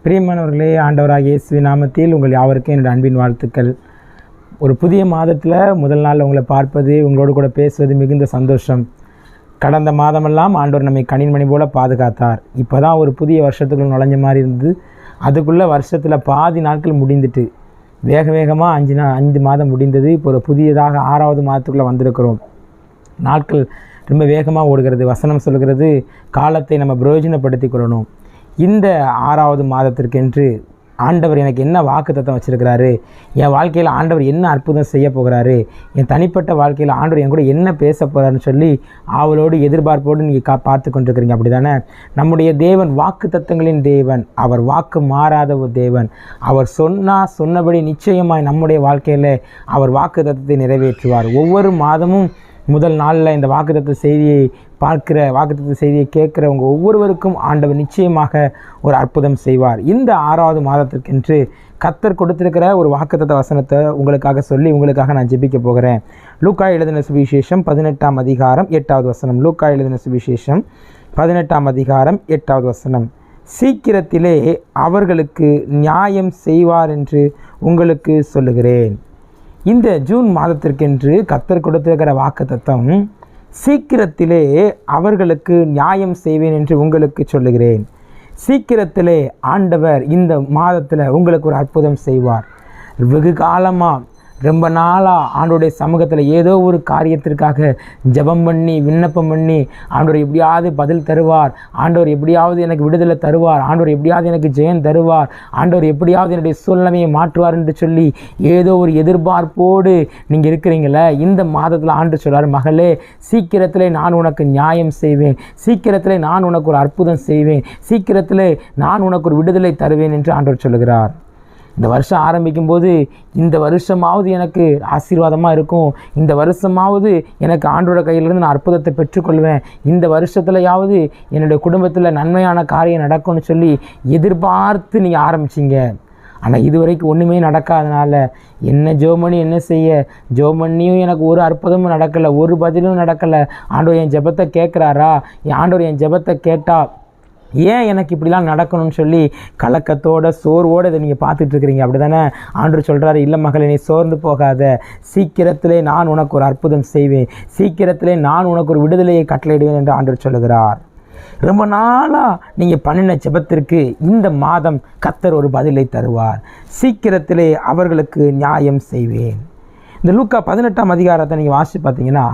பிரியமானவர்களே, ஆண்டவராகிய இயேசுவின் நாமத்தில் உங்கள் யாவருக்கும் என்னுடைய அன்பின் வாழ்த்துக்கள். ஒரு புதிய மாதத்தில் முதல் நாள் உங்களை பார்ப்பது, உங்களோடு கூட பேசுவது மிகுந்த சந்தோஷம். கடந்த மாதமெல்லாம் ஆண்டவர் நம்மை கனிமணி போல் பாதுகாத்தார். இப்போ தான் ஒரு புதிய வருஷத்துக்குள்ள நுழைஞ்ச மாதிரி இருந்தது. அதுக்குள்ளே வருஷத்தில் பாதி நாட்கள் முடிந்துட்டு வேகமாக 5 மாதம் முடிந்தது. இப்போ ஒரு புதியதாக 6வது மாதத்துக்குள்ளே வந்திருக்கிறோம். நாட்கள் ரொம்ப வேகமாக ஓடுகிறது. வசனம் சொல்கிறது, காலத்தை நம்ம பிரயோஜனப்படுத்தி கொள்ளணும். இந்த 6வது மாதத்திற்கென்று ஆண்டவர் எனக்கு என்ன வாக்குத்தத்தம் வச்சுருக்கிறாரு, என் வாழ்க்கையில் ஆண்டவர் என்ன அற்புதம் செய்ய போகிறாரு, என் தனிப்பட்ட வாழ்க்கையில் ஆண்டவர் என் கூட என்ன பேச போகிறாருன்னு சொல்லி அவளோடு எதிர்பார்ப்போடு நீங்கள் பார்த்து கொண்டிருக்கிறீங்க. அப்படி தானே? நம்முடைய தேவன் வாக்குத்தத்தங்களின் தேவன். அவர் வாக்கு மாறாத ஒரு தேவன். அவர் சொன்னபடி நிச்சயமாய் நம்முடைய வாழ்க்கையில் அவர் வாக்குத்தத்தத்தை நிறைவேற்றுவார். ஒவ்வொரு மாதமும் முதல் நாளில் இந்த வாக்குத்தத்த செய்தியை வாக்குத்தத்த செய்தியை கேட்குறவங்க ஒவ்வொருவருக்கும் ஆண்டவர் நிச்சயமாக ஒரு அற்புதம் செய்வார். இந்த 6வது மாதத்திற்கென்று கர்த்தர் கொடுத்திருக்கிற ஒரு வாக்குத்தத்த வசனத்தை உங்களுக்காக நான் ஜெபிக்க போகிறேன். லூக்கா எழுதின சுவிசேஷம் 18ஆம் அதிகாரம் 8வது வசனம். லூக்கா எழுதின சுவிசேஷம் 18ஆம் அதிகாரம் 8வது வசனம். சீக்கிரத்திலே அவர்களுக்கு நியாயம் செய்வார் என்று உங்களுக்கு சொல்லுகிறேன். இந்த ஜூன் மாதத்திற்கென்று கர்த்தர் கொடுத்திருக்கிற வாக்குத்தத்தம், சீக்கிரத்திலே அவர்களுக்கு நியாயம் செய்வேன் என்று உங்களுக்கு சொல்லுகிறேன். சீக்கிரத்திலே ஆண்டவர் இந்த மாதத்தில் உங்களுக்கு ஒரு அற்புதம் செய்வார். வெகு காலமாக ரொம்ப நாளாக ஆண்டவருடைய சமூகத்தில் ஏதோ ஒரு காரியத்திற்காக ஜெபம் பண்ணி விண்ணப்பம் பண்ணி ஆண்டவர் எப்படியாவது பதில் தருவார், ஆண்டவர் எப்படியாவது எனக்கு விடுதலை தருவார், ஆண்டவர் எப்படியாவது எனக்கு ஜெயம் தருவார், ஆண்டவர் எப்படியாவது என்னுடைய சூழ்நிலையை மாற்றுவார் என்று சொல்லி ஏதோ ஒரு எதிர்பார்ப்போடு நீங்கள் இருக்கிறீங்களே, இந்த மாதத்தில் ஆண்டு சொல்கிறார், மகளே, சீக்கிரத்தில் நான் உனக்கு நியாயம் செய்வேன், சீக்கிரத்தில் நான் உனக்கு ஒரு அற்புதம் செய்வேன், சீக்கிரத்தில் நான் உனக்கு ஒரு விடுதலை தருவேன் என்று ஆண்டவர் சொல்லுகிறார். இந்த வருஷம் ஆரம்பிக்கும்போது இந்த வருஷமாவது எனக்கு ஆசீர்வாதமாக இருக்கும், இந்த வருஷமாவது எனக்கு ஆண்டோட கையிலிருந்து நான் அற்புதத்தை பெற்றுக்கொள்வேன், இந்த வருஷத்துலையாவது என்னுடைய குடும்பத்தில் நன்மையான காரியம் நடக்கும்னு சொல்லி எதிர்பார்த்து நீங்கள் ஆரம்பிச்சிங்க. ஆனால் இதுவரைக்கும் ஒன்றுமே நடக்காதனால என்ன ஜோமணி என்ன செய்ய, ஜோமணியும் எனக்கு ஒரு அற்புதமும் நடக்கலை, ஒரு பதிலும் நடக்கலை, ஆண்டவர் என் ஜெபத்தை கேட்குறாரா, ஆண்டவர் என் ஜெபத்தை கேட்டால் ஏன் எனக்கு இப்படிலாம் நடக்கணும்னு சொல்லி கலக்கத்தோட சோர்வோடு இதை நீங்கள் பார்த்துட்ருக்கிறீங்க. அப்படி தானே? ஆண்டவர் சொல்கிறாரு, இல்லை மகளே, நீ சோர்ந்து போகாத, சீக்கிரத்திலே நான் உனக்கு ஒரு அற்புதம் செய்வேன், சீக்கிரத்திலே நான் உனக்கு ஒரு விடுதலையை கட்டளையிடுவேன் என்று ஆண்டவர் சொல்லுகிறார். ரொம்ப நாளாக நீங்கள் பண்ணின ஜெபத்திற்கு இந்த மாதம் கர்த்தர் ஒரு பதிலை தருவார். சீக்கிரத்திலே அவர்களுக்கு நியாயம் செய்வேன். இந்த லூக்கா 18ஆம் அதிகாரத்தை நீங்கள் வாசித்து பார்த்தீங்கன்னா,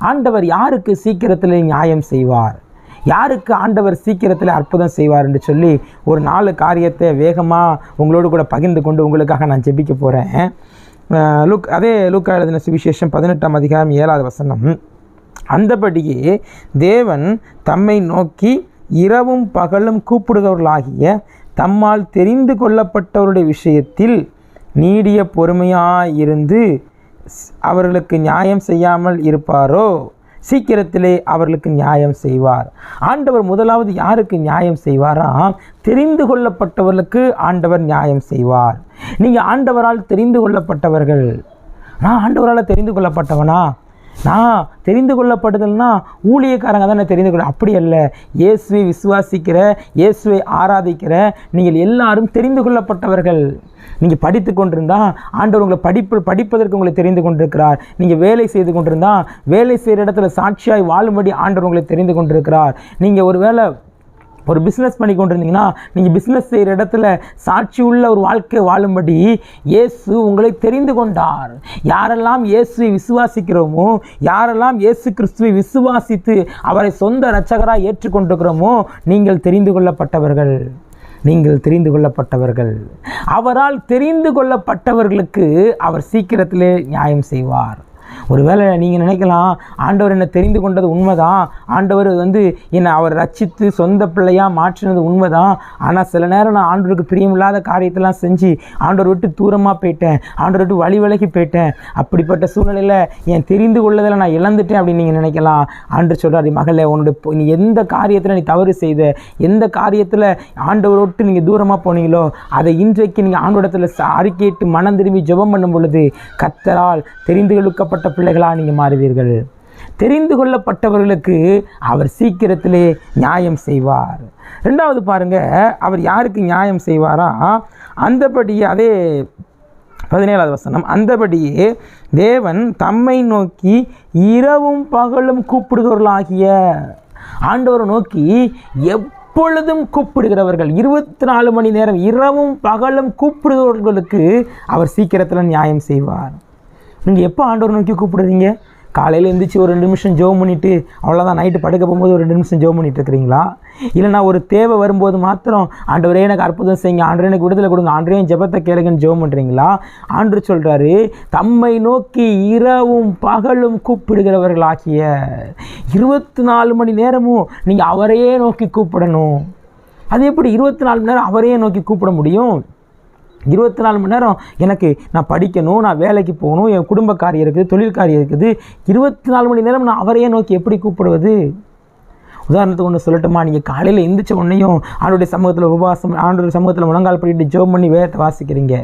ஆண்டவர் யாருக்கு சீக்கிரத்திலே நியாயம் செய்வார், யாருக்கு ஆண்டவர் சீக்கிரத்தில் அற்புதம் செய்வார் என்று சொல்லி ஒரு 4 காரியத்தை வேகமாக உங்களோடு கூட பகிர்ந்து கொண்டு உங்களுக்காக நான் ஜெபிக்க போகிறேன். லூக்கா எழுதின சுவிசேஷம் 18ஆம் அதிகாரம் 7வது வசனம். அந்தபடியே தேவன் தம்மை நோக்கி இரவும் பகலும் கூப்பிடுகிறவர்களாகிய தம்மால் தெரிந்து கொள்ளப்பட்டவருடைய விஷயத்தில் நீடிய பொறுமையாயிருந்து அவர்களுக்கு நியாயம் செய்யாமல் இருப்பாரோ, சீக்கிரத்திலே அவர்களுக்கு நியாயம் செய்வார். ஆண்டவர் முதலாவது யாருக்கு நியாயம் செய்வாராம்? தெரிந்து கொள்ளப்பட்டவர்களுக்கு ஆண்டவர் நியாயம் செய்வார். நீங்கள் ஆண்டவரால் தெரிந்து கொள்ளப்பட்டவர்கள். நான் ஆண்டவரால் தெரிந்து கொள்ளப்பட்டவனா? நான் தெரிந்து கொள்ளப்படுதல்னா ஊழியக்காரங்க தானே தெரிந்து கொள்ள, அப்படி அல்ல. இயேசுவை விசுவாசிக்கிற, இயேசுவை ஆராதிக்கிற நீங்கள் எல்லாரும் தெரிந்து கொள்ளப்பட்டவர்கள். நீங்கள் படித்து கொண்டிருந்தால் ஆண்டவர் உங்களை படிப்பதற்கு உங்களை தெரிந்து கொண்டிருக்கிறார். நீங்கள் வேலை செய்து கொண்டிருந்தால் வேலை செய்கிற இடத்துல சாட்சியாய் வாழும்படி ஆண்டவர் உங்களை தெரிந்து கொண்டிருக்கிறார். நீங்கள் ஒரு பிஸ்னஸ் பண்ணி கொண்டிருந்தீங்கன்னா நீங்கள் பிஸ்னஸ் செய்கிற இடத்துல சாட்சி உள்ள ஒரு வாழ்க்கை வாழும்படி இயேசு உங்களை தெரிந்து கொண்டார். யாரெல்லாம் இயேசுவை விசுவாசிக்கிறோமோ, யாரெல்லாம் இயேசு கிறிஸ்துவை விசுவாசித்து அவரை சொந்த இரட்சகராக ஏற்றுக்கொண்டிருக்கிறோமோ, நீங்கள் தெரிந்து கொள்ளப்பட்டவர்கள். நீங்கள் தெரிந்து கொள்ளப்பட்டவர்கள். அவரால் தெரிந்து கொள்ளப்பட்டவர்களுக்கு அவர் சீக்கிரத்திலே நியாயம் செய்வார். ஒருவேளை நீங்கள் நினைக்கலாம், ஆண்டவர் என்னை தெரிந்து கொண்டது உண்மைதான், ஆண்டவர் என்னை அவர் ரட்சித்து சொந்த பிள்ளையாக மாற்றினது உண்மைதான், ஆனால் சில நேரம் நான் ஆண்டவருக்கு பிரியமில்லாத காரியத்தெல்லாம் செஞ்சு ஆண்டவர் விட்டு தூரமாக போயிட்டேன், ஆண்டவர் விட்டு வழி விலகி போயிட்டேன், அப்படிப்பட்ட சூழ்நிலையில் என் தெரிந்து கொள்ளதில் நான் இழந்துட்டேன் அப்படின்னு நீங்கள் நினைக்கலாம். ஆண்டவர் சொல்கிறார், மகளே, நீ எந்த காரியத்தில் நீ தவறு செய்த, எந்த காரியத்தில் ஆண்டவர் விட்டு நீங்கள் தூரமாக போனீங்களோ அதை இன்றைக்கு நீங்கள் ஆண்டவரிடத்தில் அறிக்கையிட்டு மனம் திரும்பி ஜெபம் பண்ணும் பொழுது கர்த்தரால் தெரிந்து கொள்ளப்பட்ட பிள்ளைகளாக நீங்கள் மாறுவீர்கள். தெரிந்து கொள்ளப்பட்டவர்களுக்கு அவர் சீக்கிரத்திலே நியாயம் செய்வார். ரெண்டாவது பாருங்கள், அவர் யாருக்கு நியாயம் செய்வாரா? அந்தபடியே அதே 17வது வசனம், அந்தபடியே தேவன் தம்மை நோக்கி இரவும் பகலும் கூப்பிடுகிறவர்களாகிய, ஆண்டவரை நோக்கி எப்பொழுதும் கூப்பிடுகிறவர்கள், 24 மணி நேரம் இரவும் பகலும் கூப்பிடுகிறவர்களுக்கு அவர் சீக்கிரத்தில் நியாயம் செய்வார். நீங்கள் எப்போ ஆண்டவரை நோக்கி கூப்பிடுறீங்க? காலையில் எழுந்திரிச்சு ஒரு 2 நிமிஷம் ஜெபம் பண்ணிவிட்டு அவ்வளோதான், நைட்டு படுக்க போகும்போது ஒரு 2 நிமிஷம் ஜெபம் பண்ணிட்டு இருக்கிறீங்களா? இல்லைனா ஒரு தேவை வரும்போது மாத்திரம் ஆண்டவரே எனக்கு அற்புதம் செய்யுங்க, ஆண்டவரே எனக்கு விடுதலை கொடுங்க, ஆண்டவரே ஜெபத்தை கேளுங்கன்னு ஜெபம் பண்ணுறீங்களா? ஆண்டவர் சொல்கிறாரு, தம்மை நோக்கி இரவும் பகலும் கூப்பிடுகிறவர்களாகிய, 24 மணி நேரமும் நீங்கள் அவரையே நோக்கி கூப்பிடணும். அது எப்படி 24 மணி நேரம் அவரையே நோக்கி கூப்பிட முடியும்? 24 மணி நேரம் எனக்கு நான் படிக்கணும், நான் வேலைக்கு போகணும், என் குடும்ப காரியம் இருக்குது, தொழில் காரியம் இருக்குது, 24 மணி நேரம் நான் அவரையே நோக்கி எப்படி கூப்பிடுவது? உதாரணத்துக்கு ஒன்று சொல்லட்டுமா? நீங்கள் காலையில் எந்திரிச்ச உடனேயும் ஆண்டவருடைய சமூகத்தில் உபவாசம், ஆண்டவருடைய சமூகத்தில் முழங்கால் பண்ணிட்டு ஜெபம் பண்ணி வேதத்தை வாசிக்கிறீங்க.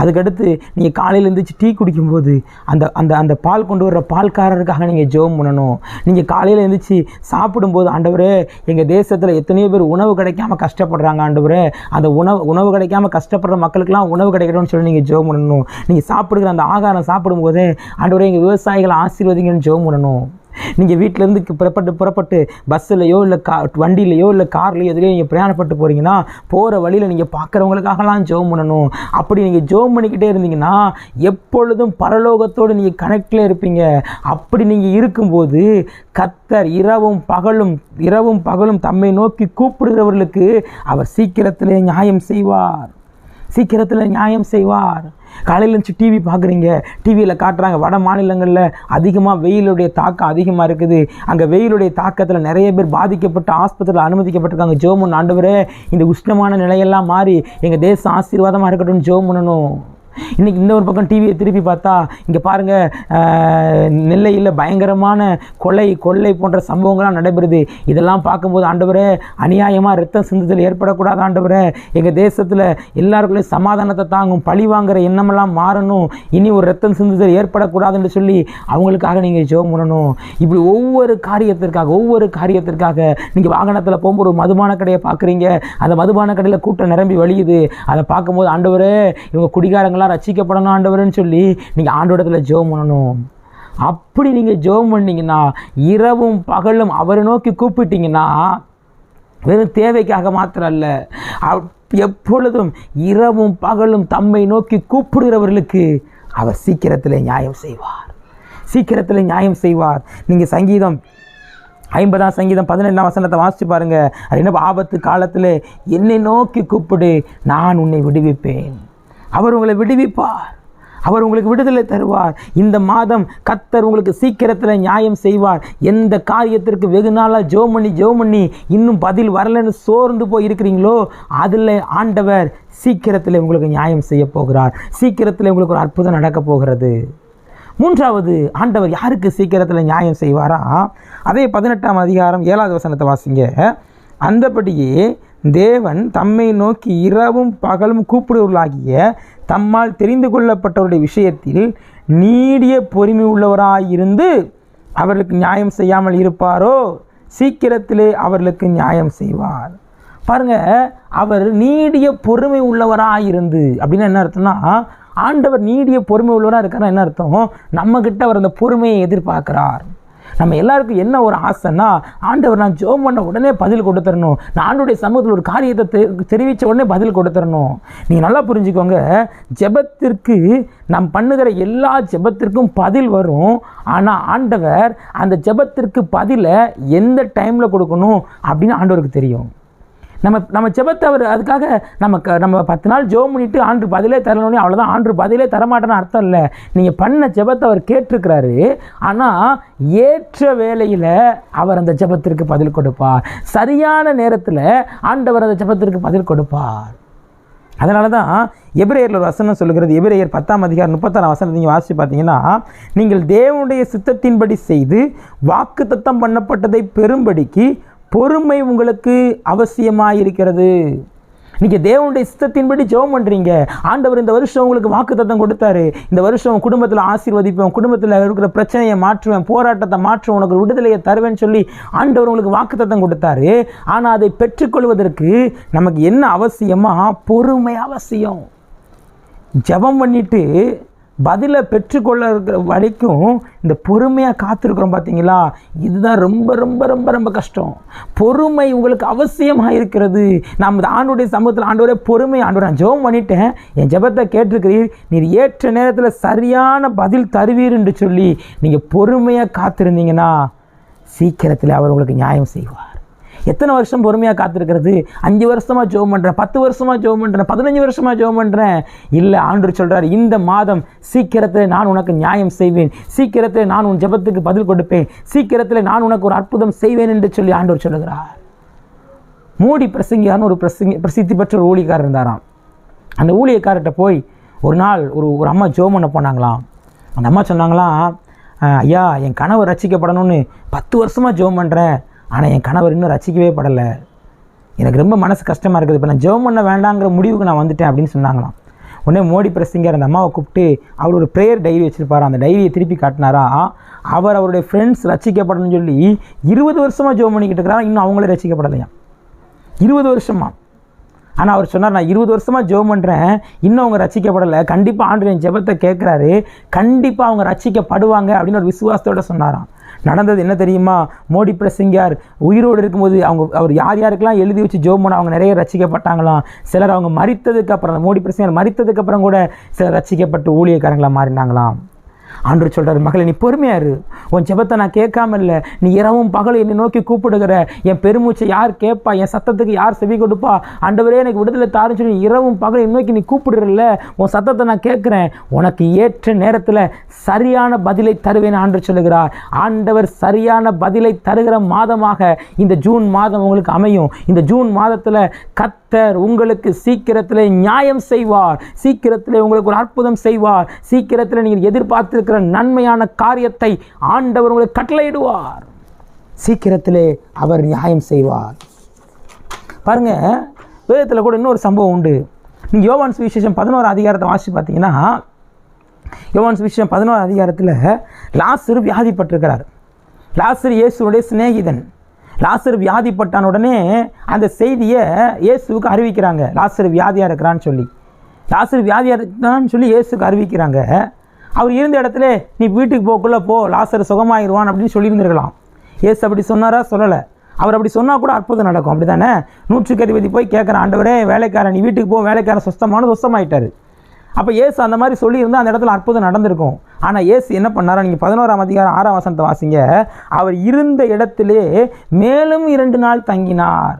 அதுக்கடுத்து நீங்கள் காலையில் எழுந்திரிச்சு டீ குடிக்கும்போது அந்த அந்த அந்த பால் கொண்டு வர்ற பால்காரருக்காக நீங்கள் ஜெபம் பண்ணணும். நீங்கள் காலையில் எழுந்திரிச்சு சாப்பிடும்போது, ஆண்டவரே எங்கள் தேசத்தில் எத்தனையோ பேர் உணவு கிடைக்காம கஷ்டப்படுறாங்க, ஆண்டவரே அந்த உணவு கிடைக்காம கஷ்டப்படுற மக்களுக்கெல்லாம் உணவு கிடைக்கணும்னு சொல்லி நீங்கள் ஜெபம் பண்ணணும். நீங்கள் சாப்பிடுகிற அந்த ஆகாரம் சாப்பிடும்போதே, ஆண்டவரே எங்கள் விவசாயிகளை ஆசீர்வதிங்கன்னு ஜெபம் பண்ணணும். நீங்கள் வீட்டிலேருந்து புறப்பட்டு பஸ்ஸுலையோ இல்லை வண்டியிலையோ இல்லை கார்லையோ எதுலேயோ நீங்கள் பிரயாணப்பட்டு போகிறீங்கன்னா, போகிற வழியில் நீங்கள் பார்க்குறவங்களுக்காகலாம் ஜெபம் பண்ணணும். அப்படி நீங்கள் ஜெபம் பண்ணிக்கிட்டே இருந்தீங்கன்னா எப்பொழுதும் பரலோகத்தோடு நீங்கள் கனெக்டில் இருப்பீங்க. அப்படி நீங்கள் இருக்கும்போது கர்த்தர் இரவும் பகலும் தம்மை நோக்கி கூப்பிடுகிறவர்களுக்கு அவர் சீக்கிரத்திலே நியாயம் செய்வார். காலையில் இருந்துச்சு டிவி பார்க்குறீங்க, டிவியில் காட்டுறாங்க வட மாநிலங்களில் அதிகமாக வெயிலுடைய தாக்கம் அதிகமாக இருக்குது. அங்கே வெயிலுடைய தாக்கத்தில் நிறைய பேர் பாதிக்கப்பட்டு ஆஸ்பத்திரியில் அனுமதிக்கப்பட்டிருக்காங்க. ஜெபம் பண்ணணும், ஆண்டவரே இந்த உஷ்ணமான நிலையெல்லாம் மாறி எங்கள் தேசம் ஆசீர்வாதமாக இருக்கட்டும்னு ஜெபம் பண்ணணும். இன்றைக்கி இன்னொரு பக்கம் டிவியை திருப்பி பார்த்தா இங்கே பாருங்கள், நெல்லையில் பயங்கரமான கொள்ளை போன்ற சம்பவங்கள்லாம் நடைபெறுது. இதெல்லாம் பார்க்கும்போது, ஆண்டவரே அநியாயமாக ரத்தம் சிந்துதல் ஏற்படக்கூடாது, ஆண்டவரே எங்கள் தேசத்தில் எல்லாருக்குள்ளேயும் சமாதானத்தை தாங்கும், பழி வாங்குகிற எண்ணமெல்லாம் மாறணும், இனி ஒரு ரத்தம் சிந்துதல் ஏற்படக்கூடாதுன்னு சொல்லி அவங்களுக்காக நீங்கள் ஜெபம் பண்ணணும். இப்படி ஒவ்வொரு காரியத்திற்காக நீங்கள் வாகனத்தில் போகும்போது ஒரு மதுபான கடையை பார்க்குறீங்க, அந்த மதுபான கடையில் கூட்டம் நிரம்பி வழியுது. அதை பார்க்கும்போது, ஆண்டவரே இவங்க குடிகாரங்களாம் ரட்சிக்கப்படணும் ஆண்டவர்னு சொல்லி நீங்கள் ஆண்டவரிடத்தில் ஜெபம் பண்ணணும். அப்படி நீங்கள் ஜெபம் பண்ணிங்கன்னா, இரவும் பகலும் அவரை நோக்கி கூப்பிட்டீங்கன்னா, வெறும் தேவைக்காக மாத்திரம் அல்ல, எப்பொழுதும் இரவும் பகலும் தம்மை நோக்கி கூப்பிடுகிறவர்களுக்கு அவர் சீக்கிரத்தில் நியாயம் செய்வார். நீங்கள் சங்கீதம் 50ஆம் சங்கீதம் 12ஆம் வசனத்தை வாசித்து பாருங்கள். அது என்ன? ஆபத்து காலத்தில் என்னை நோக்கி கூப்பிடு, நான் உன்னை விடுவிப்பேன். அவர் உங்களை விடுவிப்பார், அவர் உங்களுக்கு விடுதலை தருவார். இந்த மாதம் கர்த்தர் உங்களுக்கு சீக்கிரத்தில் நியாயம் செய்வார். எந்த காரியத்திற்கு வெகு நாளாக ஜெபம் பண்ணி இன்னும் பதில் வரலைன்னு சோர்ந்து போய் இருக்கிறீங்களோ, அதில் ஆண்டவர் சீக்கிரத்தில் உங்களுக்கு நியாயம் செய்ய போகிறார். சீக்கிரத்தில் உங்களுக்கு ஒரு அற்புதம் நடக்க போகிறது. மூன்றாவது, ஆண்டவர் யாருக்கு சீக்கிரத்தில் நியாயம் செய்வாரா? அதே 18ஆம் அதிகாரம் 7வது வசனத்தை வாசிங்க. அந்தபடியே தேவன் தம்மை நோக்கி இரவும் பகலும் கூப்பிடுவர்களாகிய தம்மால் தெரிந்து கொள்ளப்பட்டவருடைய விஷயத்தில் நீடிய பொறுமை உள்ளவராயிருந்து அவர்களுக்கு நியாயம் செய்யாமல் இருப்பாரோ, சீக்கிரத்திலே அவர்களுக்கு நியாயம் செய்வார். பாருங்கள், அவர் நீடிய பொறுமை உள்ளவராயிருந்து அப்படின்னா என்ன அர்த்தம்னா, ஆண்டவர் நீடிய பொறுமை உள்ளவராக இருக்காருன்னா என்ன அர்த்தம்? நம்மக்கிட்ட அவர் அந்த பொறுமையை எதிர்பார்க்குறார். நம்ம எல்லாருக்கும் என்ன ஒரு ஆசைன்னா, ஆண்டவர் நான் ஜெபம் பண்ண உடனே பதில் கொடுத்துடணும், நான் ஆண்டவருடைய சமூகத்தில் ஒரு காரியத்தை தெரிவித்த உடனே பதில் கொடுத்துடணும். நீங்கள் நல்லா புரிஞ்சுக்கோங்க, ஜெபத்திற்கு நாம் பண்ணுகிற எல்லா ஜெபத்திற்கும் பதில் வரும். ஆனால் ஆண்டவர் அந்த ஜெபத்திற்கு பதிலை எந்த டைமில் கொடுக்கணும் அப்படின்னு ஆண்டவருக்கு தெரியும். நம்ம ஜெபத்தை அவர் அதுக்காக நம்ம 10 நாள் ஜெபம் பண்ணிவிட்டு ஆண்டு பதிலே தரணுன்னே அவ்வளோதான், ஆண்டு பதிலே தரமாட்டேன்னு அர்த்தம் இல்லை. நீங்கள் பண்ண ஜெபத்தை அவர் கேட்டிருக்கிறாரு, ஆனால் ஏற்ற வேளையில் அவர் அந்த ஜெபத்திற்கு பதில் கொடுப்பார். சரியான நேரத்தில் ஆண்டவர் அந்த ஜெபத்திற்கு பதில் கொடுப்பார். அதனால தான் எபிரேயரில் ஒரு வசனம் சொல்லுகிறது. எபிரேயர் 10ஆம் அதிகாரம் 36ஆம் வசனத்தை நீங்கள் வாசித்து பார்த்தீங்கன்னா, நீங்கள் தேவனுடைய சித்தத்தின்படி செய்து வாக்குத்தத்தம் பண்ணப்பட்டதை பெறும்படிக்கு பொறுமை உங்களுக்கு அவசியமாக இருக்கிறது. நீங்கள் தேவனுடைய சித்தத்தின்படி ஜெபம் பண்ணுறீங்க. ஆண்டவர் இந்த வருஷம் உங்களுக்கு வாக்குத்தத்தம் கொடுத்தாரு. இந்த வருஷம் குடும்பத்தில் ஆசீர்வதிப்பேன், குடும்பத்தில் இருக்கிற பிரச்சனையை மாற்றுவேன், போராட்டத்தை மாற்றுவேன், உனக்கு விடுதலையை தருவேன்னு சொல்லி ஆண்டவர் உங்களுக்கு வாக்குத்தத்தம் கொடுத்தாரு. ஆனால் அதை பெற்றுக்கொள்வதற்கு நமக்கு என்ன அவசியமா? பொறுமை அவசியம். ஜெபம் பண்ணிட்டு பதிலை பெற்றுக்கொள்ள இருக்கிற வரைக்கும் இந்த பொறுமையாக காத்திருக்கிறோம் பார்த்தீங்களா? இதுதான் ரொம்ப ரொம்ப ரொம்ப ரொம்ப கஷ்டம். பொறுமை உங்களுக்கு அவசியமாக இருக்கிறது. நாம் ஆண்டவருடைய சமூகத்தில் ஆண்டவரே பொறுமை, ஆண்டவர் நான் ஜெபம் பண்ணிட்டேன், என் ஜெபத்தை கேட்டிருக்கிறீர், நீர் ஏற்ற நேரத்தில் சரியான பதில் தருவீர் என்று சொல்லி நீங்கள் பொறுமையாக காத்திருந்தீங்கன்னா சீக்கிரத்தில் அவர் உங்களுக்கு நியாயம் செய்வார். எத்தனை வருஷம் பொறுமையாக காத்திருக்கிறது? 5 வருஷமாக ஜெபம் பண்ணுறேன், 10 வருஷமாக ஜெபம் பண்ணுறேன், 15 வருஷமாக ஜெபம் பண்ணுறேன். இல்லை, ஆண்டவர் சொல்கிறார், இந்த மாதம் சீக்கிரத்தில் நான் உனக்கு நியாயம் செய்வேன், சீக்கிரத்தில் நான் உன் ஜெபத்துக்கு பதில் கொடுப்பேன், சீக்கிரத்தில் நான் உனக்கு ஒரு அற்புதம் செய்வேன் என்று சொல்லி ஆண்டவர் சொல்லுகிறார். மூடி பிரசங்கியார்னு ஒரு பிரசித்தி பெற்ற ஒரு ஊழியக்காரர் இருந்தாராம். அந்த ஊழியக்காரர்கிட்ட போய் ஒரு நாள் ஒரு அம்மா ஜெபம் பண்ண போனாங்களாம். அந்த அம்மா சொன்னாங்களாம், ஐயா, என் கணவர் ரட்சிக்கப்படணும்னு 10 வருஷமாக ஜெபம் பண்ணுறேன், ஆனால் என் கணவர் இன்னும் ரட்சிக்கவே படலை, எனக்கு ரொம்ப மனசு கஷ்டமாக இருக்குது, இப்போ நான் ஜெபம் பண்ண வேண்டாங்கிற முடிவுக்கு நான் வந்துட்டேன் அப்படின்னு சொன்னாங்களாம். உடனே மோடி பிரசிங்கர் அந்த அம்மாவை கூப்பிட்டு அவர் ஒரு ப்ரேயர் டைரி வச்சுருப்பாரா, அந்த டைரியை திருப்பி காட்டினாரா. அவருடைய ஃப்ரெண்ட்ஸ் ரட்சிக்கப்படணும்னு சொல்லி 20 வருஷமாக ஜெபம் பண்ணிக்கிட்டு இருக்கிறாரா, இன்னும் அவங்களே ரட்சிக்கப்படலையா, 20 வருஷமா. ஆனால் அவர் சொன்னார், நான் 20 வருஷமாக ஜெபம் பண்ணுறேன், இன்னும் அவங்க ரட்சிக்கப்படலை, கண்டிப்பாக ஆண்டவர் என் ஜெபத்தை கேட்குறாரு, கண்டிப்பாக அவங்க ரட்சிக்கப்படுவாங்க அப்படின்னு ஒரு விசுவாசத்தோடு சொன்னாராம். நடந்தது என்ன தெரியுமா? மோடி பிரசங்கியார் உயிரோடு இருக்கும்போது அவர் யாருக்கெல்லாம் எழுதி வச்சு ஜெபம் பண்ண அவங்க நிறைய ரட்சிக்கப்பட்டாங்களாம். சிலர் அவங்க மரித்ததுக்கப்புறம், மோடி பிரசங்கியார் மரித்ததுக்கப்புறம் கூட சிலர் ரட்சிக்கப்பட்டு ஊழியக்காரங்களாக மாறினாங்களாம். ஆண்டவர் சொல்கிறார், மகளே நீ பொறுமையாக இரு, உன் ஜெபத்தை நான் கேட்காம இல்லை, நீ இரவும் பகலும் என்னை நோக்கி கூப்பிடுகிற, என் பெருமூச்சை யார் கேட்பா, என் சத்தத்துக்கு யார் செவி கொடுப்பா, ஆண்டவரே எனக்கு விடுதலை தாருன்னு சொல்லி இரவும் பகலும் என்னை நோக்கி நீ கூப்பிடுறல்ல, உன் சத்தத்தை நான் கேட்குறேன், உனக்கு ஏற்ற நேரத்தில் சரியான பதிலை தருவேன் ஆண்டவர் சொல்லுகிறார். ஆண்டவர் சரியான பதிலை தருகிற மாதமாக இந்த ஜூன் மாதம் உங்களுக்கு அமையும். இந்த ஜூன் மாதத்தில் கர்த்தர் உங்களுக்கு சீக்கிரத்தில் நியாயம் செய்வார், சீக்கிரத்தில் உங்களுக்கு ஒரு அற்புதம் செய்வார், சீக்கிரத்தில் நீங்கள் எதிர்பார்த்திருக்கிற நன்மையான காரியத்தை ஆண்டவர் உங்களுக்கு கட்டளையிடுவார், சீக்கிரத்திலே அவர் நியாயம் செய்வார். பாருங்க, வேதத்தில் கூட இன்னொரு சம்பவம் உண்டு. நீங்கள் யோவான் சுவிசேஷம் 11 அதிகாரத்தை வாசித்து பார்த்தீங்கன்னா, யோவான் சுவிசேஷம் 11 அதிகாரத்தில் லாசரு வியாதிப்பட்டிருக்கிறார். லாசரு இயேசுடைய சிநேகிதன். லாசரு வியாதிப்பட்டான உடனே அந்த செய்தியை இயேசுவுக்கு அறிவிக்கிறாங்க. லாசரு வியாதியாக இருக்கிறான்னு சொல்லி, லாசரு வியாதியாக இருக்கிறான்னு சொல்லி இயேசுக்கு அறிவிக்கிறாங்க. அவர் இருந்த இடத்துல நீ வீட்டுக்கு போக்குள்ளே போ, லாசரு சுகமாயிருவான் அப்படின்னு சொல்லியிருந்துருக்கலாம். இயேசு அப்படி சொன்னாரா? சொல்லலை. அவர் அப்படி சொன்னால் கூட அற்புதம் நடக்கும், அப்படி தானே? 100 போய் கேட்குற, ஆண்டவரே வேலைக்காரன் நீ வீட்டுக்கு போ, வேலைக்காரன் சுத்தமாயிட்டார். அப்போ இயேசு அந்த மாதிரி சொல்லியிருந்தால் அந்த இடத்துல அற்புதம் நடந்திருக்கும். ஆனால் இயேசு என்ன பண்ணாரா? நீங்கள் 11 அதிகாரம் 6 வசனத்தை வாசிங்க. அவர் இருந்த இடத்திலே மேலும் 2 நாள் தங்கினார்.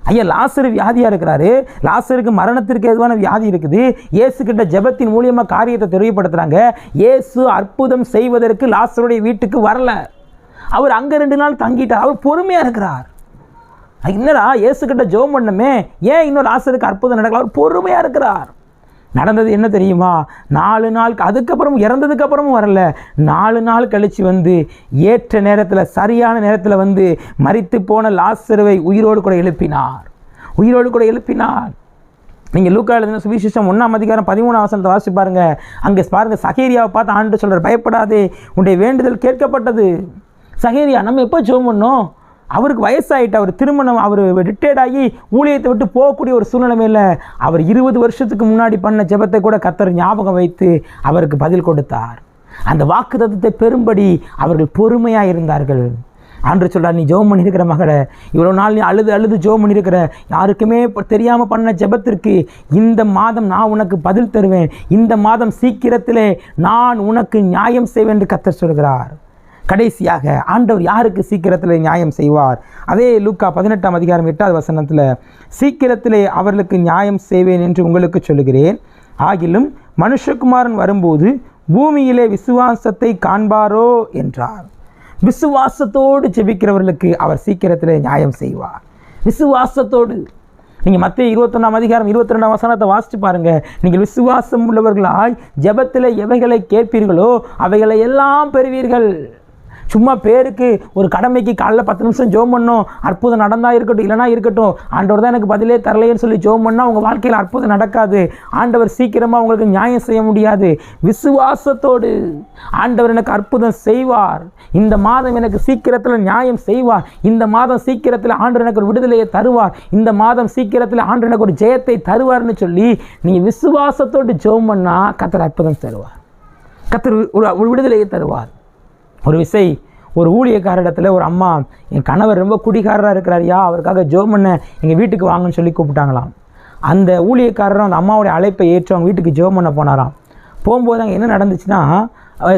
ஐயா, லாசரு வியாதியாக இருக்கிறாரு, லாசருக்கு மரணத்திற்கு எதுவான வியாதி இருக்குது. இயேசு கிட்ட ஜெபத்தின் மூலியமாக காரியத்தை தெரியப்படுத்துகிறாங்க. இயேசு அற்புதம் செய்வதற்கு லாசருடைய வீட்டுக்கு வரல, அவர் அங்கே 2 நாள் தங்கிட்டார். அவர் பொறுமையாக இருக்கிறார். என்னடா இயேசு கிட்ட ஜெபம் பண்ணமே, ஏன் இன்னும் லாசருக்கு அற்புதம் நடக்கல? அவர் பொறுமையாக இருக்கிறார். நடந்தது என்ன தெரியுமா? 4 நாள், அதுக்கப்புறம் இறந்ததுக்கப்புறமும் வரல, 4 நாள் கழித்து வந்து ஏற்ற நேரத்தில் சரியான நேரத்தில் வந்து மரித்து போன லாசருவை உயிரோடு கூட எழுப்பினார். நீங்கள் லூக்கா எழுதின சுவிசேஷம் 1 அதிகாரம் 13 வசனத்தை வாசிச்சு பாருங்க. அங்கே பாருங்க, சகேரியாவை பார்த்து ஆண்டவர் சொல்கிறார், பயப்படாதே, உன்னுடைய வேண்டுதல் கேட்கப்பட்டது. சகேரியா, நம்ம எப்போ ஜெபம் பண்ணோம்? அவருக்கு வயசாகிட்டு, அவர் திருமணம், அவர் ரிட்டையர்ட் ஆகி ஊழியத்தை விட்டு போகக்கூடிய ஒரு சூழ்நிலையில் அவர் 20 வருஷத்துக்கு முன்னாடி பண்ண ஜெபத்தை கூட கர்த்தர் ஞாபகம் வைத்து அவருக்கு பதில் கொடுத்தார். அந்த வாக்குத்தத்தத்தை பெறும்படி அவர்கள் பொறுமையாக இருந்தார்கள். ஆண்டவர் சொல்கிறார், நீ ஜெபம் பண்ணியிருக்கிற மகளே, இவ்வளோ நாள் நீ அழுது ஜெபம் பண்ணியிருக்கிற, யாருக்குமே தெரியாமல் பண்ண ஜெபத்திற்கு இந்த மாதம் நான் உனக்கு பதில் தருவேன், இந்த மாதம் சீக்கிரத்திலே நான் உனக்கு நியாயம் செய்வேன் என்று கர்த்தர் சொல்கிறார். கடைசியாக ஆண்டவர் யாருக்கு சீக்கிரத்தில் நியாயம் செய்வார்? அதே லூக்கா 18 அதிகாரம் 8 வசனத்தில், சீக்கிரத்திலே அவர்களுக்கு நியாயம் செய்வேன் என்று உங்களுக்கு சொல்லுகிறேன், ஆகிலும் மனுஷகுமாரன் வரும்போது பூமியிலே விசுவாசத்தை காண்பாரோ என்றார். விசுவாசத்தோடு ஜெபிக்கிறவர்களுக்கு அவர் சீக்கிரத்திலே நியாயம் செய்வார். விசுவாசத்தோடு. நீங்கள் மத்தேயு 21 அதிகாரம் 22 வசனத்தை வாசித்து பாருங்கள். நீங்கள் விசுவாசம் உள்ளவர்களாய் ஜெபத்தில் எவைகளை கேட்பீர்களோ அவைகளை எல்லாம் பெறுவீர்கள். சும்மா பேருக்கு ஒரு கடமைக்கு காலைல 10 நிமிஷம் ஜெபம் பண்ணோம், அற்புதம் நடந்தால் இருக்கட்டும் இல்லைனா இருக்கட்டும், ஆண்டவர் தான் எனக்கு பதிலே தரலைன்னு சொல்லி ஜெபம் பண்ணால் உங்கள் வாழ்க்கையில் அற்புதம் நடக்காது. ஆண்டவர் சீக்கிரமாக உங்களுக்கு நியாயம் செய்ய முடியாது. விசுவாசத்தோடு ஆண்டவர் எனக்கு அற்புதம் செய்வார், இந்த மாதம் எனக்கு சீக்கிரத்தில் நியாயம் செய்வார், இந்த மாதம் சீக்கிரத்தில் ஆண்டவர் எனக்கு ஒரு விடுதலையை தருவார், இந்த மாதம் சீக்கிரத்தில் ஆண்டவர் எனக்கு ஒரு ஜெயத்தை தருவார்னு சொல்லி நீங்கள் விசுவாசத்தோடு ஜெபம் பண்ணால் கர்த்தர் அற்புதம் தருவார், கர்த்தர் ஒரு விடுதலையை தருவார். ஒரு ஊழியக்காரிடத்தில் ஒரு அம்மா, என் கணவர் ரொம்ப குடிகாரராக இருக்கிறாரியா, அவருக்காக ஜெபம் பண்ண எங்கள் வீட்டுக்கு வாங்கன்னு சொல்லி கூப்பிட்டாங்களாம். அந்த ஊழியக்காரரும் அந்த அம்மாவுடைய அழைப்பை ஏற்று அவங்க வீட்டுக்கு ஜெபம் பண்ண போனாராம். போகும்போது அங்கே என்ன நடந்துச்சுன்னா,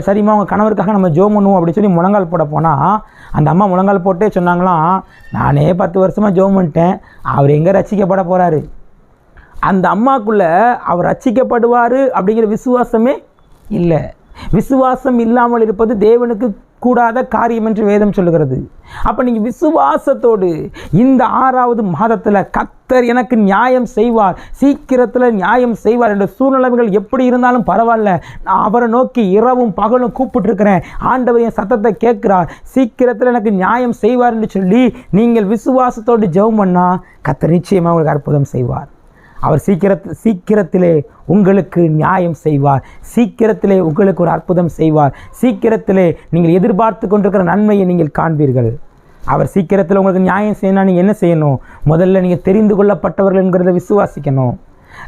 சரிம்மா அவங்க கணவருக்காக நம்ம ஜெபம் பண்ணுவோம் அப்படின்னு சொல்லி முழங்கால் போட போனால் அந்த அம்மா முழங்கால் போட்டே சொன்னாங்களாம், நானே 10 வருஷமாக ஜெபம் பண்ணிட்டேன், அவர் எங்கே ரட்சிக்கப்பட போகிறாரு. அந்த அம்மாக்குள்ளே அவர் ரட்சிக்கப்படுவார் அப்படிங்கிற விசுவாசமே இல்லை. விசுவாசம் இல்லாமல் இருப்பது தேவனுக்கு கூடாத காரியம் என்று வேதம் சொல்லுகிறது. அப்போ நீங்கள் விசுவாசத்தோடு இந்த 6வது மாதத்தில் கர்த்தர் எனக்கு நியாயம் செய்வார், சீக்கிரத்தில் நியாயம் செய்வார் என்ற சூழ்நிலைகள் எப்படி இருந்தாலும் பரவாயில்ல, நான் அவரை நோக்கி இரவும் பகலும் கூப்பிட்டுருக்கிறேன், ஆண்டவர் என் சத்தத்தை கேட்குறார், சீக்கிரத்தில் எனக்கு நியாயம் செய்வார் என்று சொல்லி நீங்கள் விசுவாசத்தோடு ஜெபம் பண்ணால் கர்த்தர் நிச்சயமாக உங்களுக்கு அற்புதம் செய்வார். அவர் சீக்கிரத்திலே உங்களுக்கு நியாயம் செய்வார், சீக்கிரத்திலே உங்களுக்கு ஒரு அற்புதம் செய்வார், சீக்கிரத்திலே நீங்கள் எதிர்பார்த்து கொண்டிருக்கிற நன்மையை நீங்கள் காண்பீர்கள். அவர் சீக்கிரத்தில் உங்களுக்கு நியாயம் செய்யணும்னா நீங்கள் என்ன செய்யணும்? முதல்ல நீங்கள் தெரிந்து கொள்ளப்பட்டவர்கள் என்கிறத விசுவாசிக்கணும்.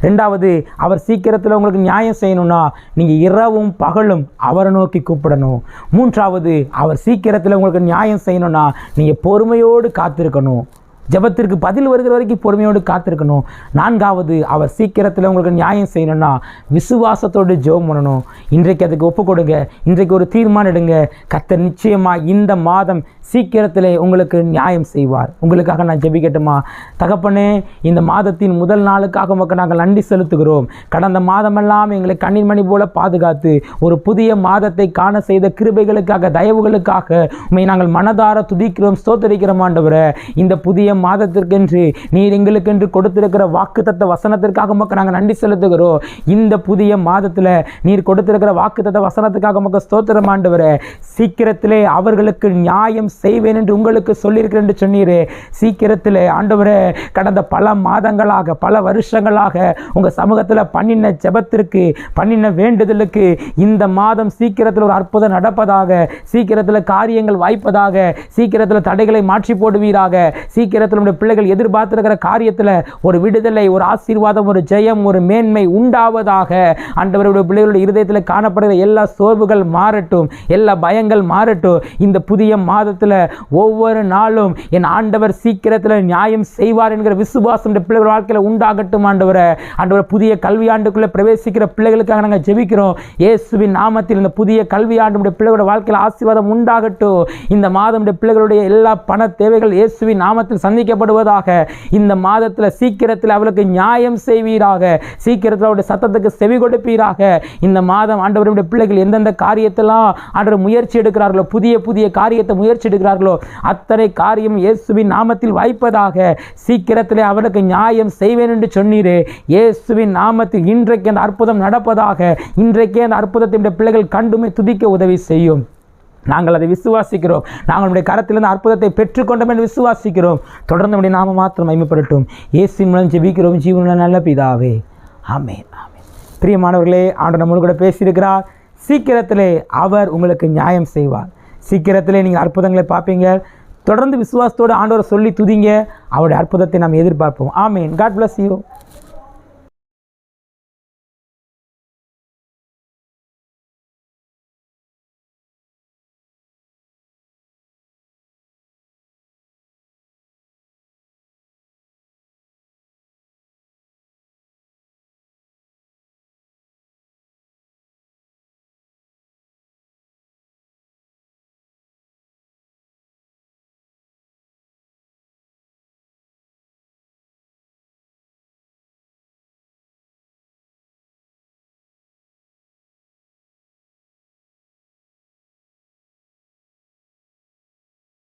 2வது, அவர் சீக்கிரத்தில் உங்களுக்கு நியாயம் செய்யணும்னா நீங்கள் இரவும் பகலும் அவரை நோக்கி கூப்பிடணும். 3வது, அவர் சீக்கிரத்தில் உங்களுக்கு நியாயம் செய்யணும்னா நீங்கள் பொறுமையோடு காத்திருக்கணும், ஜெபத்திற்கு பதில் வருகிற வரைக்கும் பொறுமையோடு காத்திருக்கணும். 4வது, அவர் சீக்கிரத்தில் உங்களுக்கு நியாயம் செய்யணும்னா விசுவாசத்தோடு ஜெபம் பண்ணணும். இன்றைக்கு அதுக்கு ஒப்பு கொடுங்க, இன்றைக்கு ஒரு தீர்மானம் எடுங்க, கர்த்தர் நிச்சயமாக இந்த மாதம் சீக்கிரத்திலே உங்களுக்கு நியாயம் செய்வார். உங்களுக்காக நான் ஜெபிக்கட்டுமா? தகப்பனே, இந்த மாதத்தின் முதல் நாளுக்காக உமக்கு நாங்கள் நன்றி செலுத்துகிறோம். கடந்த மாதமெல்லாம் எங்களை கண்ணீர் மணி போல பாதுகாத்து ஒரு புதிய மாதத்தை காண செய்த கிருபைகளுக்காக, தயவுகளுக்காக உம்மை நாங்கள் மனதார துதிக்கிறோம், ஸ்தோத்திரிக்கிறோம். ஆண்டவரே, இந்த புதிய மாதத்திற்கென்று நீர் எங்களுக்கென்று கொடுத்திருக்கிற வாக்குத்தத்த வசனத்திற்காக உமக்கு நாங்கள் நன்றி செலுத்துகிறோம். இந்த புதிய மாதத்தில் நீர் கொடுத்திருக்கிற வாக்குத்தத்த வசனத்துக்காக உமக்கு ஸ்தோத்திரம். ஆண்டவரே, சீக்கிரத்திலே அவர்களுக்கு நியாயம் செய்வேன் என்று உங்களுக்கு சொல்லியிருக்கிறேன் என்று சொன்னீரே. சீக்கிரத்தில் ஆண்டவரே, கடந்த பல மாதங்களாக, பல வருஷங்களாக உங்கள் சமூகத்தில் பண்ணின ஜெபத்திற்கு, பண்ணின வேண்டுதலுக்கு இந்த மாதம் சீக்கிரத்தில் ஒரு அற்புதம் நடப்பதாக, சீக்கிரத்தில் காரியங்கள் வாய்ப்பதாக, சீக்கிரத்தில் தடைகளை மாற்றி போடுவீராக, சீக்கிரத்தில் உடைய பிள்ளைகள் எதிர்பார்த்திருக்கிற காரியத்தில் ஒரு விடுதலை, ஒரு ஆசீர்வாதம், ஒரு ஜெயம், ஒரு மேன்மை உண்டாவதாக. ஆண்டவருடைய பிள்ளைகளுடைய இருதயத்தில் காணப்படுகிற எல்லா சோர்வுகள் மாறட்டும், எல்லா பயங்கள் மாறட்டும். இந்த புதிய மாதத்தில் ஒவ்வொரு நாளும் என் ஆண்டவர் சீக்கிரத்தில் நியாயம் செய்வார் என்கிற விசுவாசம் பிள்ளைகள் வாழ்க்கையில் உண்டாகட்டும். ஆண்டவர் புதிய கல்வி ஆண்டுக்குள்ளே பிரவேசிக்கிற பிள்ளைகளுக்காக நாங்கள் ஜெபிக்கிறோம். இயேசுவின் நாமத்தில் இந்த புதிய கல்வி ஆண்டு பிள்ளைகளுடைய வாழ்க்கையில் ஆசீர்வாதம் உண்டாகட்டும். இந்த மாதம் பிள்ளைகளுடைய எல்லா பண தேவைகள் இயேசுவின் நாமத்தில் சந்திக்கப்படுவதாக. இந்த மாதத்தில் சீக்கிரத்தில் அவளுக்கு நியாயம் செய்வீராக, சீக்கிரத்தில் அவருடைய சத்தத்துக்கு செவி கொடுப்பீராக. இந்த மாதம் ஆண்டவருடைய பிள்ளைகள் எந்தெந்த காரியத்தெல்லாம் ஆண்டவர் முயற்சி எடுக்கிறார்களோ, புதிய புதிய காரியத்தை முயற்சி எடுக்கிறார்களோ, அத்தனை காரியம் இயேசுவின் நாமத்தில் வாய்ப்பதாக. சீக்கிரத்திலே அவளுக்கு நியாயம் செய்வேன் என்று சொன்னீரே. இயேசுவின் நாமத்தில் இன்றைக்கு அந்த அற்புதம் நடப்பதாக. இன்றைக்கே அந்த அற்புதத்தை பிள்ளைகள் கண்டுமே துதிக்க உதவி செய்யும். நாங்கள் அதை விசுவாசிக்கிறோம். நாங்கள் நம்முடைய கரத்திலிருந்து அற்புதத்தை பெற்றுக்கொண்டோம் என்று விசுவாசிக்கிறோம். தொடர்ந்து நம்முடைய நாம மாத்திரம் மகிமைப்படட்டும். இயேசுவின் மூலம் ஜெபிக்கிறோம் ஜீவனுள்ள நல்ல பிதாவே, ஆமென், ஆமென். பிரியமானவர்களே, ஆண்டவர் நம்மோடு கூட பேசியிருக்கிறார். சீக்கிரத்திலே அவர் உங்களுக்கு நியாயம் செய்வார். சீக்கிரத்திலே நீங்கள் அற்புதங்களை பார்ப்பீங்க. தொடர்ந்து விசுவாசத்தோடு ஆண்டவரை சொல்லி துதிங்க. அவருடைய அற்புதத்தை நாம் எதிர்பார்ப்போம். ஆமென். God bless you.